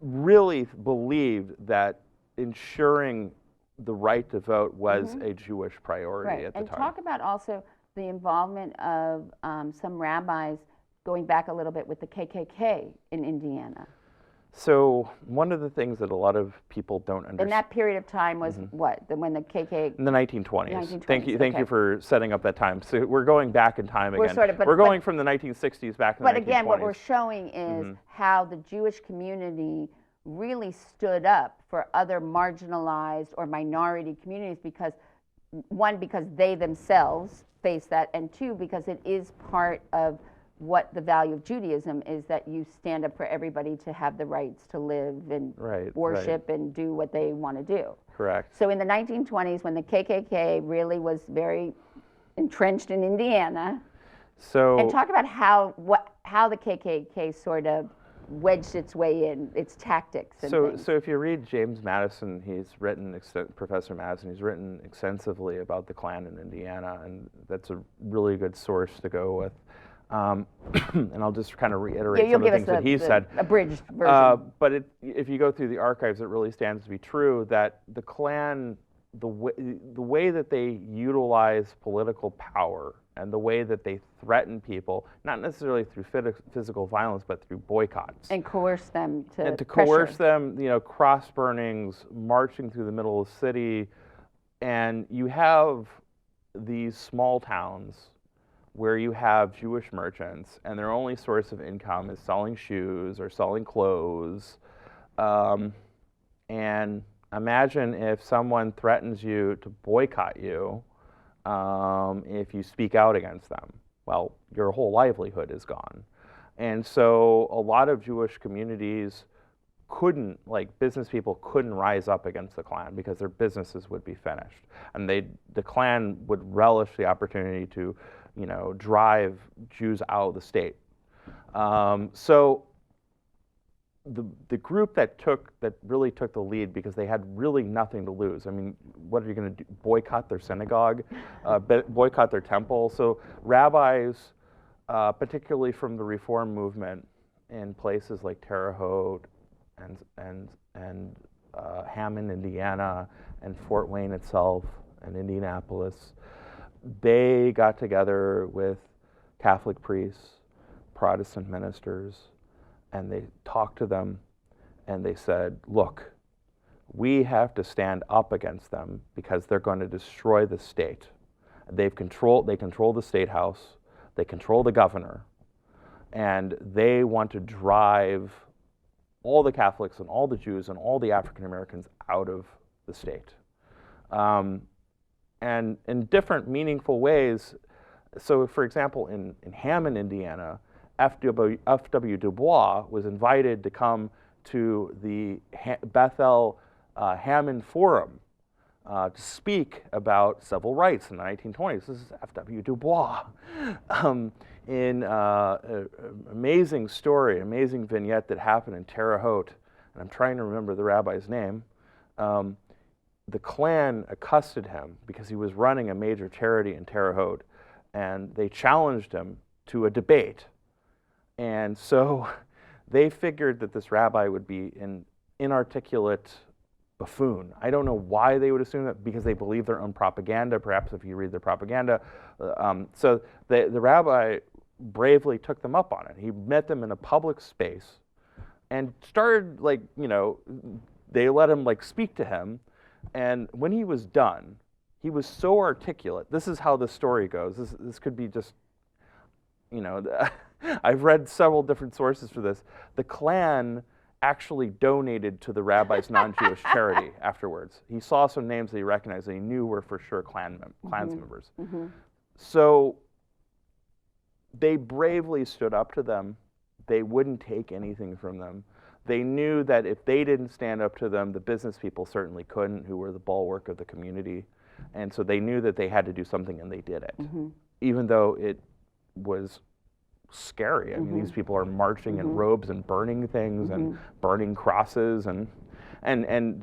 really believed that ensuring the right to vote was a Jewish priority Right. at the And time. talk about also the involvement of some rabbis going back a little bit with the KKK in Indiana. So one of the things that a lot of people don't And understand that period of time was what? When the KKK. in the 1920s. 1920s, Thank you okay. for setting up that time. So we're going back in time We're again. sort of- but- we're going from the 1960s back to the But 1920s. again, what we're showing is how the Jewish community really stood up for other marginalized or minority communities because, one, because they themselves face that, and two, because it is part of what the value of Judaism is, that you stand up for everybody to have the rights to live and Right, worship and do what they want to do. Correct. So in the 1920s, when the KKK really was very entrenched in Indiana, So and talk about how the KKK sort of wedged its way in, its tactics and things. So if you read James Madison, Professor Madison, he's written extensively about the Klan in Indiana, and that's a really good source to go with. And I'll just kind of reiterate You'll some of give the us things that he said. abridged version. But if you go through the archives, it really stands to be true that the Klan, the way that they utilize political power and the way that they threaten people, not necessarily through physical violence, but through boycotts. And coerce them to And to pressure. coerce them, cross burnings, marching through the middle of the city. And you have these small towns where you have Jewish merchants and their only source of income is selling shoes or selling clothes. And imagine if someone threatens you to boycott you if you speak out against them. Well, your whole livelihood is gone. And so a lot of Jewish communities couldn't, business people couldn't rise up against the Klan because their businesses would be finished. And the Klan would relish the opportunity to drive Jews out of the state. So the group that really took the lead, because they had really nothing to lose. I mean, what are you going to do? Boycott their synagogue, boycott their temple? So rabbis, particularly from the Reform movement, in places like Terre Haute and Hammond, Indiana, and Fort Wayne itself, and Indianapolis, they got together with Catholic priests, Protestant ministers, and they talked to them, and they said, look, we have to stand up against them because they're going to destroy the state. They control the state house, they control the governor, and they want to drive all the Catholics and all the Jews and all the African Americans out of the state. And in different meaningful ways. So for example, in Hammond, Indiana, F.W. Du Bois was invited to come to the Bethel Hammond Forum to speak about civil rights in the 1920s. This is F.W. Du Bois. In an amazing story, amazing vignette that happened in Terre Haute, and I'm trying to remember the rabbi's name. The Klan accosted him because he was running a major charity in Terre Haute, and they challenged him to a debate. And so they figured that this rabbi would be an inarticulate buffoon. I don't know why they would assume that, because they believe their own propaganda, perhaps if you read their propaganda. So the rabbi bravely took them up on it. He met them in a public space and started, like, they let him, like, speak to him. And when he was done, he was so articulate. This is how the story goes. This could be just, I've read several different sources for this. The Klan actually donated to the rabbi's non-Jewish charity afterwards. He saw some names that he recognized that he knew were for sure Klans members. So they bravely stood up to them. They wouldn't take anything from them. They knew that if they didn't stand up to them, the business people certainly couldn't, who were the bulwark of the community. And so they knew that they had to do something, and they did it, even though it was scary. I mean, these people are marching in robes and burning things and burning crosses and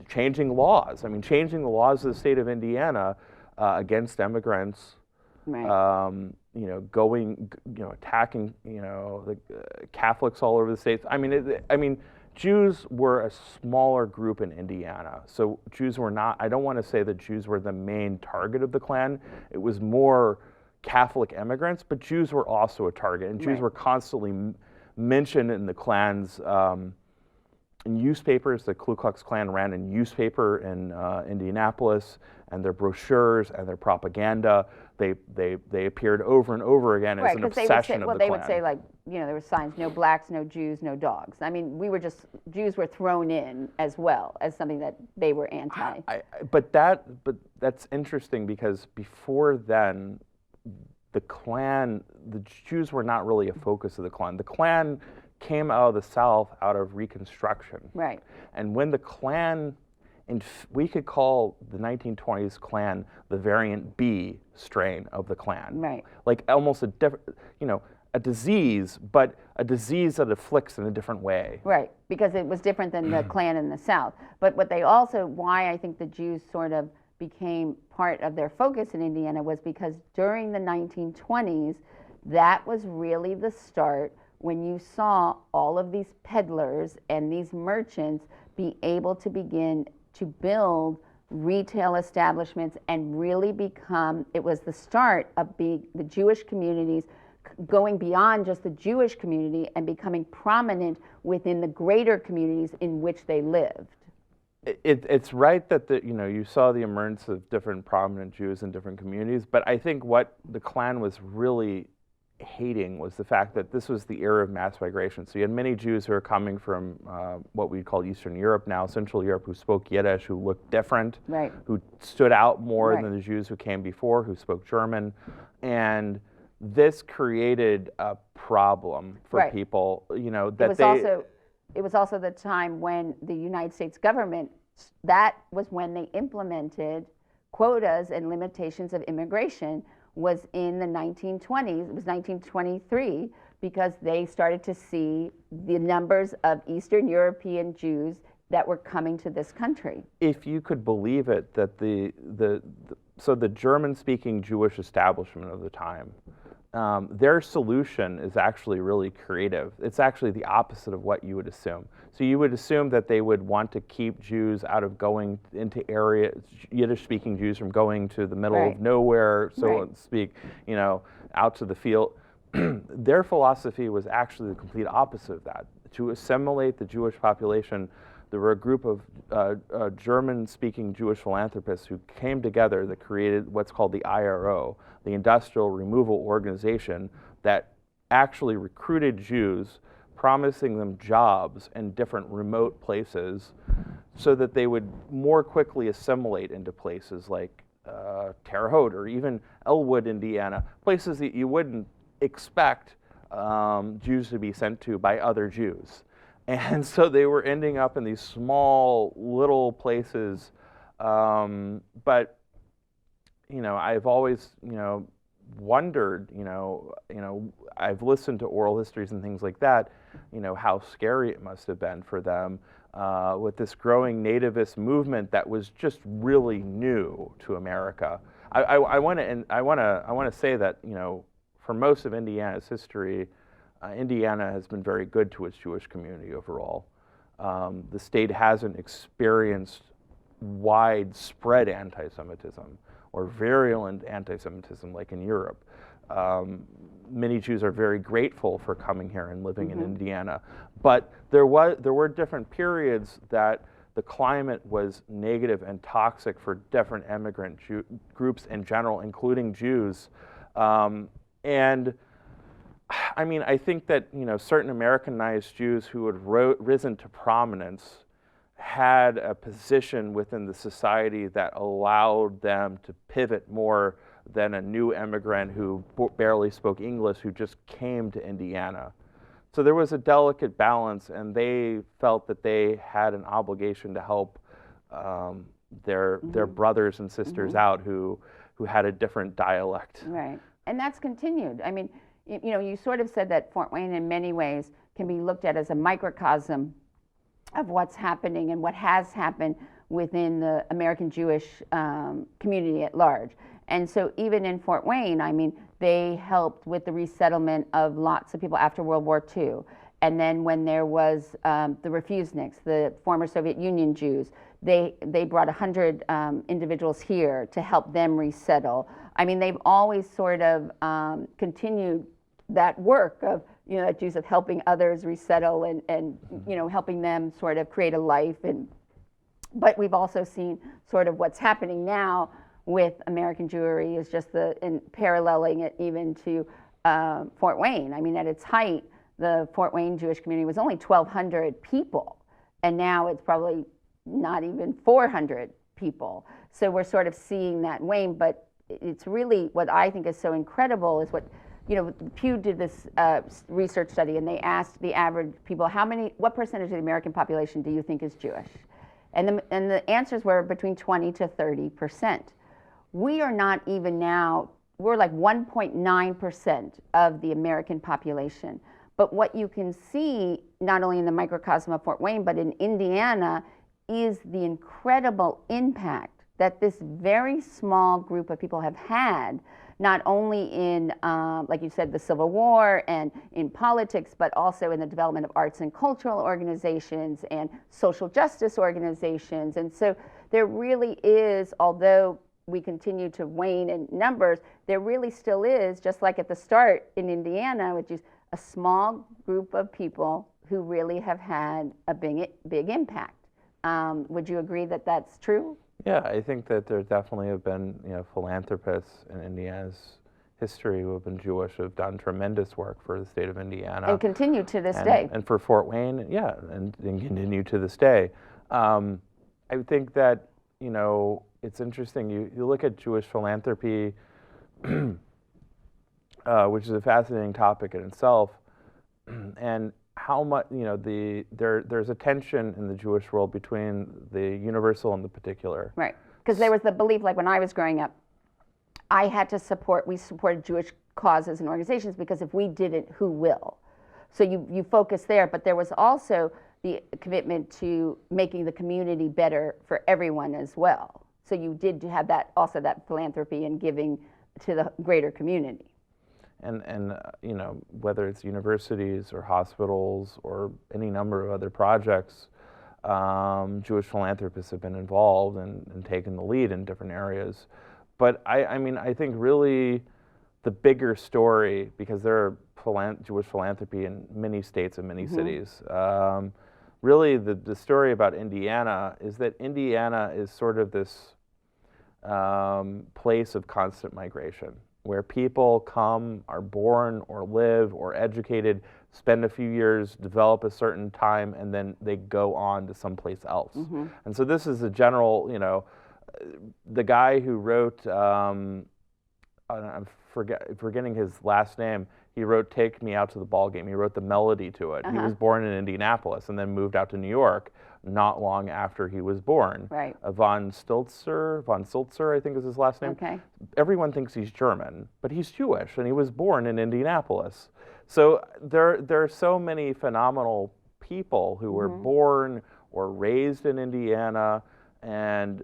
changing laws. I mean, changing the laws of the state of Indiana against immigrants. Right. Attacking, the Catholics all over the states. I mean, Jews were a smaller group in Indiana. So Jews were not, I don't want to say that Jews were the main target of the Klan. It was more Catholic immigrants, but Jews were also a target. And Jews were constantly mentioned in the Klan's newspapers. The Ku Klux Klan ran a newspaper in Indianapolis, and their brochures and their propaganda, they appeared over and over again as an obsession of the Klan. They would say, like, there were signs, no blacks, no Jews, no dogs. I mean, Jews were thrown in as well as something that they were anti. But that's interesting, because before then, the Klan, the Jews were not really a focus of the Klan. The Klan came out of the South out of Reconstruction. Right. And when the Klan, we could call the 1920s Klan the variant B strain of the Klan. Right. Like almost a different, a disease, but a disease that afflicts in a different way. Right, because it was different than the Klan in the South. But why I think the Jews sort of became part of their focus in Indiana was because during the 1920s, that was really the start when you saw all of these peddlers and these merchants be able to begin to build retail establishments and really it was the start of the Jewish communities going beyond just the Jewish community and becoming prominent within the greater communities in which they lived. It's right that you saw the emergence of different prominent Jews in different communities, but I think what the Klan was really hating was the fact that this was the era of mass migration. So you had many Jews who were coming from what we call Eastern Europe now, Central Europe, who spoke Yiddish, who looked different, who stood out more than the Jews who came before, who spoke German. And this created a problem for people, It was also the time when the United States government, that was when they implemented quotas and limitations of immigration, was in the 1920s. It was 1923, because they started to see the numbers of Eastern European Jews that were coming to this country. If you could believe it, that so the German-speaking Jewish establishment of the time, their solution is actually really creative. It's actually the opposite of what you would assume. So you would assume that they would want to keep Jews out of going into areas, Yiddish-speaking Jews from going to the middle of nowhere, so to speak, out to the field. Their philosophy was actually the complete opposite of that. To assimilate the Jewish population, there were a group of German-speaking Jewish philanthropists who came together that created what's called the IRO, the Industrial Removal Organization, that actually recruited Jews, promising them jobs in different remote places so that they would more quickly assimilate into places like Terre Haute or even Elwood, Indiana, places that you wouldn't expect Jews to be sent to by other Jews. And so they were ending up in these small little places. But I've always wondered, I've listened to oral histories and things like that, how scary it must have been for them with this growing nativist movement that was just really new to America. I want to say that for most of Indiana's history, Indiana has been very good to its Jewish community overall. The state hasn't experienced widespread anti-Semitism or virulent anti-Semitism like in Europe. Many Jews are very grateful for coming here and living in Indiana, but there were different periods that the climate was negative and toxic for different immigrant groups in general, including Jews. And I mean, I think that certain Americanized Jews who had risen to prominence had a position within the society that allowed them to pivot more than a new immigrant who barely spoke English who just came to Indiana. So there was a delicate balance, and they felt that they had an obligation to help their brothers and sisters out who had a different dialect. Right, and that's continued. I mean, you sort of said that Fort Wayne in many ways can be looked at as a microcosm of what's happening and what has happened within the American Jewish community at large. And so even in Fort Wayne, I mean, they helped with the resettlement of lots of people after World War II. And then when there was the refuseniks, the former Soviet Union Jews, they brought 100 individuals here to help them resettle. I mean, they've always sort of continued that work of, Jews of helping others resettle and helping them sort of create a life. But we've also seen sort of what's happening now with American Jewry is just paralleling it even to Fort Wayne. I mean, at its height, the Fort Wayne Jewish community was only 1,200 people, and now it's probably not even 400 people. So we're sort of seeing that wane, but it's really what I think is so incredible is what, Pew did this research study, and they asked the average people, what percentage of the American population do you think is Jewish? And the answers were between 20 to 30%. We are not even now, we're like 1.9% of the American population. But what you can see, not only in the microcosm of Fort Wayne, but in Indiana, is the incredible impact that this very small group of people have had, not only in, like you said, the Civil War and in politics, but also in the development of arts and cultural organizations and social justice organizations. And so there really is, although we continue to wane in numbers, there really still is, just like at the start in Indiana, which is a small group of people who really have had a big impact. Would you agree that that's true? Yeah, I think that there definitely have been philanthropists in Indiana's history who have been Jewish, who have done tremendous work for the state of Indiana. And continue to this day. And for Fort Wayne, yeah, and continue to this day. I think that, it's interesting. You look at Jewish philanthropy, which is a fascinating topic in itself, and how much, there's a tension in the Jewish world between the universal and the particular. Right, because there was the belief, like when I was growing up, we supported Jewish causes and organizations because if we didn't, who will? So you focus there, but there was also the commitment to making the community better for everyone as well. So you did have that philanthropy and giving to the greater community. And whether it's universities or hospitals or any number of other projects, Jewish philanthropists have been involved and taken the lead in different areas. But I think really the bigger story, because there are Jewish philanthropy in many states and many cities, really the story about Indiana is that Indiana is sort of this place of constant migration, where people come, are born or live or educated, spend a few years, develop a certain time, and then they go on to someplace else. And so this is a general, the guy who wrote, I'm forgetting his last name, he wrote Take Me Out to the Ball Game. He wrote the melody to it. He was born in Indianapolis and then moved out to New York not long after he was born. Right. Von Sulzer, I think is his last name. Okay. Everyone thinks he's German, but he's Jewish, and he was born in Indianapolis. So there are so many phenomenal people who were born or raised in Indiana, and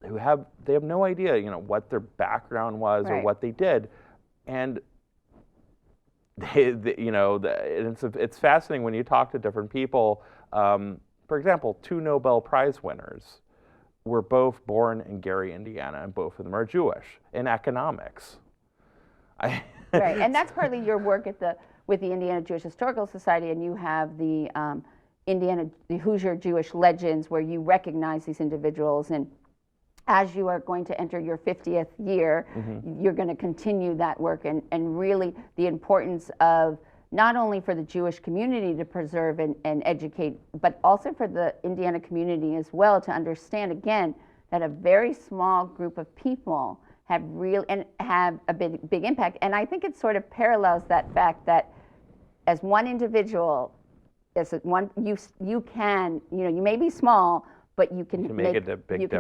they have no idea, what their background was or what they did, and it's fascinating when you talk to different people. For example, 2 Nobel Prize winners were both born in Gary, Indiana, and both of them are Jewish in economics. Right, and that's partly your work with the Indiana Jewish Historical Society, and you have the the Hoosier Jewish Legends, where you recognize these individuals. And as you are going to enter your 50th year, you're going to continue that work, and really the importance of not only for the Jewish community to preserve and educate, but also for the Indiana community as well, to understand again that a very small group of people have a big impact. And I think it sort of parallels that fact that as one individual, you can, you may be small, but you can make a big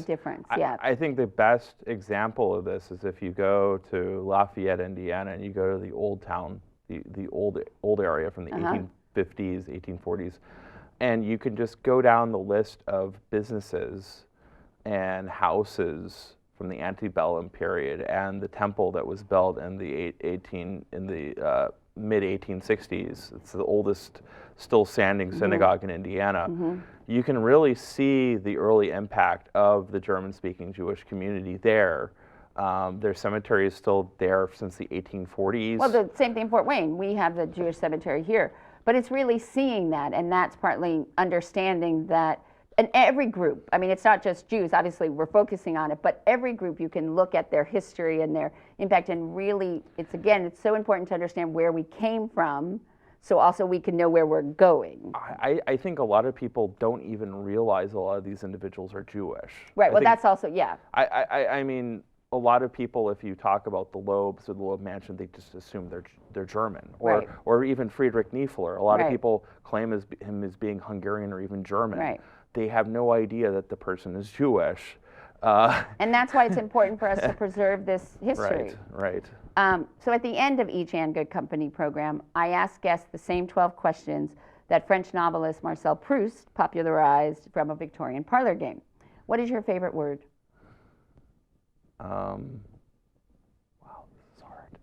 difference. Yeah. I think the best example of this is if you go to Lafayette, Indiana, and you go to the old town, the old area from the 1850s, 1840s, and you can just go down the list of businesses and houses from the antebellum period, and the temple that was built in the mid 1860s. It's the oldest still standing synagogue in Indiana. You can really see the early impact of the German-speaking Jewish community there. Their cemetery is still there since the 1840s. Well, the same thing in Fort Wayne. We have the Jewish cemetery here. But it's really seeing that, and that's partly understanding that, and every group, I mean, it's not just Jews, obviously we're focusing on it, but every group you can look at their history and their impact, and really, it's so important to understand where we came from, so also we can know where we're going. I think a lot of people don't even realize a lot of these individuals are Jewish. Right, well, that's also, yeah. I mean, a lot of people, if you talk about the Loebs or the Loeb Mansion, they just assume they're German, or even Friedrich Niefler. A lot of people claim him as being Hungarian or even German. Right. They have no idea that the person is Jewish. And that's why it's important for us to preserve this history. Right. So at the end of each And Good Company program, I ask guests the same 12 questions that French novelist Marcel Proust popularized from a Victorian parlor game. What is your favorite word? Wow, this is hard.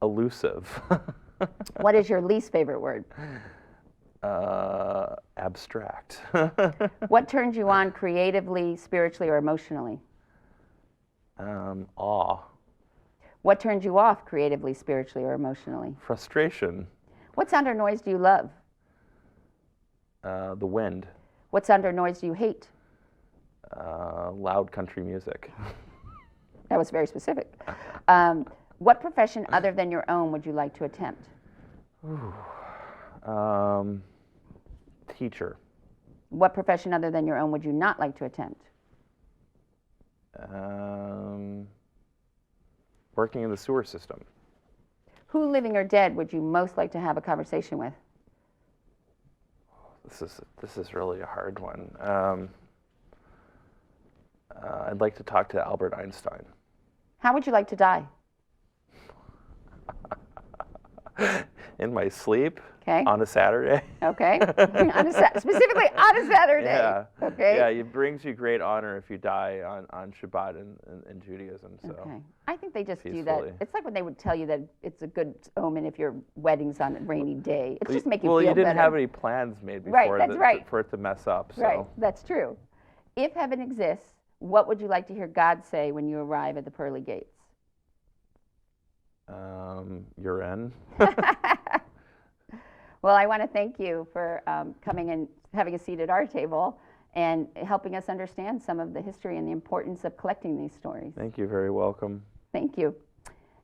Elusive. What is your least favorite word? Abstract. What turns you on creatively, spiritually, or emotionally? Awe. What turns you off creatively, spiritually, or emotionally? Frustration. What sound or noise do you love? The wind. What sound or noise do you hate? Loud country music. That was very specific. What profession other than your own would you like to attempt? Teacher. What profession other than your own would you not like to attempt? Working in the sewer system. Who, living or dead, would you most like to have a conversation with? This is really a hard one. I'd like to talk to Albert Einstein. How would you like to die? In my sleep. Okay. On a Saturday. Okay. Specifically on a Saturday. Yeah. Okay. Yeah, it brings you great honor if you die on Shabbat in Judaism. So. Okay. I think they just Peacefully. do that. It's like when they would tell you that it's a good omen if your wedding's on a rainy day. It's just make you feel better. Well, you didn't have any plans made before for it to mess up. So. Right. That's true. If heaven exists, what would you like to hear God say when you arrive at the pearly gates? You're in. Well, I want to thank you for coming and having a seat at our table and helping us understand some of the history and the importance of collecting these stories. Thank you. Very welcome. Thank you.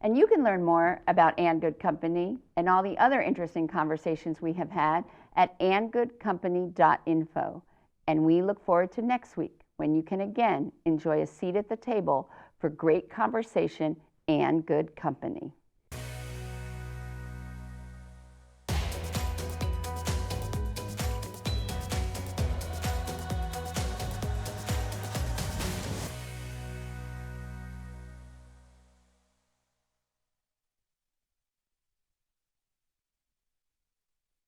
And you can learn more about And Good Company and all the other interesting conversations we have had at andgoodcompany.info. And we look forward to next week when you can again enjoy a seat at the table for great conversation and good company.